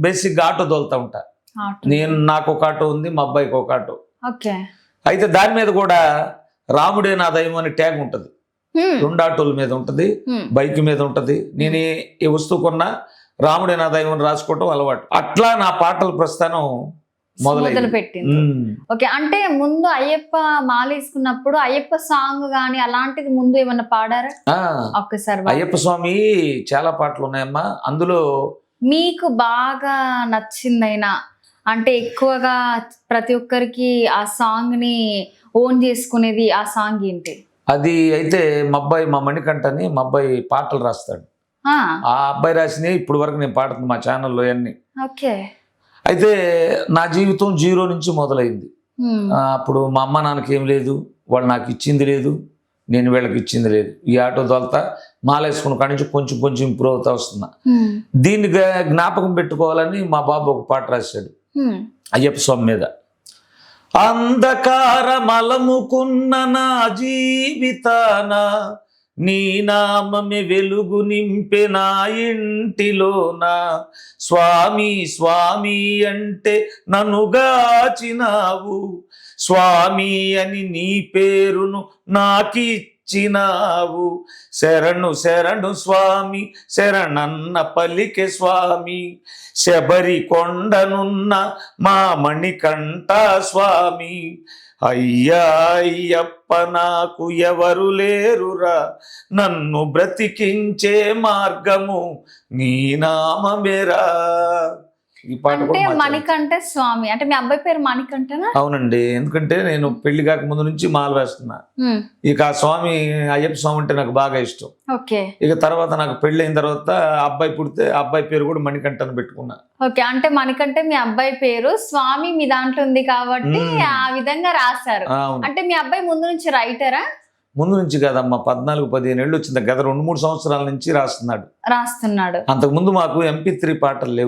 బేసిక్గా ఆటో తోలుతా ఉంటా. నాకు ఒక ఆటో ఉంది, మా అబ్బాయికి ఒక ఆటో. ఓకే. అయితే దాని మీద కూడా రాముడే నా దైవం అనే ట్యాగ్ ఉంటుంది. 2 ఆటోల మీద ఉంటుంది, బైక్ మీద ఉంటుంది. నేను ఏ వస్తువు కొన్నా రాముడే నా దైవం అని రాసుకోవటం అలవాటు. అట్లా నా పాటల ప్రస్థానం మొదలు పెట్టింది. ఓకే. అంటే ముందు అయ్యప్ప మాల వేసుకున్నప్పుడు అయ్యప్ప సాంగ్ గానీ అలాంటిది ముందు ఏమన్నా పాడారా? ఒక్కసారి. అయ్యప్ప స్వామి చాలా పాటలు ఉన్నాయమ్మా. అందులో మీకు బాగా నచ్చిందైనా, అంటే ఎక్కువగా ప్రతి ఒక్కరికి ఆ సాంగ్ ని ఓన్ చేసుకునేది ఆ సాంగ్ ఏంటి? అది అయితే మా మణికంఠ అని మా అబ్బాయి పాటలు రాస్తాడు. ఆ అబ్బాయి రాసినవి ఇప్పుడు వరకు నేను పాడుతుంది మా ఛానల్లో అన్ని. ఓకే. అయితే నా జీవితం 0 నుంచి మొదలైంది. అప్పుడు మా అమ్మ నాన్నకి ఏం లేదు, వాళ్ళు నాకు ఇచ్చింది లేదు, నేను వీళ్ళకి ఇచ్చింది లేదు. ఈ ఆటో తోలుతా మాలేసుకున్న కాడి నుంచి కొంచెం కొంచెం ఇంప్రూవ్ అవుతా వస్తున్నా. దీన్ని జ్ఞాపకం పెట్టుకోవాలని మా బాబు ఒక పాట రాశాడు అయ్యప్ప స్వామి మీద. అంధకారమలముకున్న నా జీవితాన నీ నామమే వెలుగు నింపే నా ఇంటిలోన, స్వామి స్వామి అంటే నన్ను గాచినావు, స్వామి అని నీ పేరును నాకిచ్చినావు, శరణు శరణు స్వామి శరణన్న పలికే స్వామి, శబరి కొండనున్న మా మణికంఠ స్వామి, అయ్యా అయ్యప్ప నాకు ఎవరు లేరురా, నన్ను బ్రతికించే మార్గము నీ నామమేరా. ఈ పాట అంటే మణికంఠ స్వామి అంటే మీ అబ్బాయి పేరు మణికంఠనా? అవునండి. ఎందుకంటే నేను పెళ్లి కాక ముందు నుంచి మాల వేస్తున్నా. ఇక ఆ స్వామి అయ్యప్ప స్వామి అంటే నాకు బాగా ఇష్టం. ఓకే. ఇక తర్వాత నాకు పెళ్లి అయిన తర్వాత అబ్బాయి పుడితే అబ్బాయి పేరు కూడా మణికంఠ అని పెట్టుకున్నా. ఓకే. అంటే మణికంఠ మీ అబ్బాయి పేరు, స్వామి మీ దాంట్లో ఉంది కాబట్టి ఆ విధంగా రాశారు. అంటే మీ అబ్బాయి ముందు నుంచి రైటరా? ముందు నుంచి కాదమ్మా, 14-15 ఏళ్ళు వచ్చింది. గత 2-3 సంవత్సరాల నుంచి రాస్తున్నాడు. అంతకు ముందు మాకు MP3 పాటలు లేవు.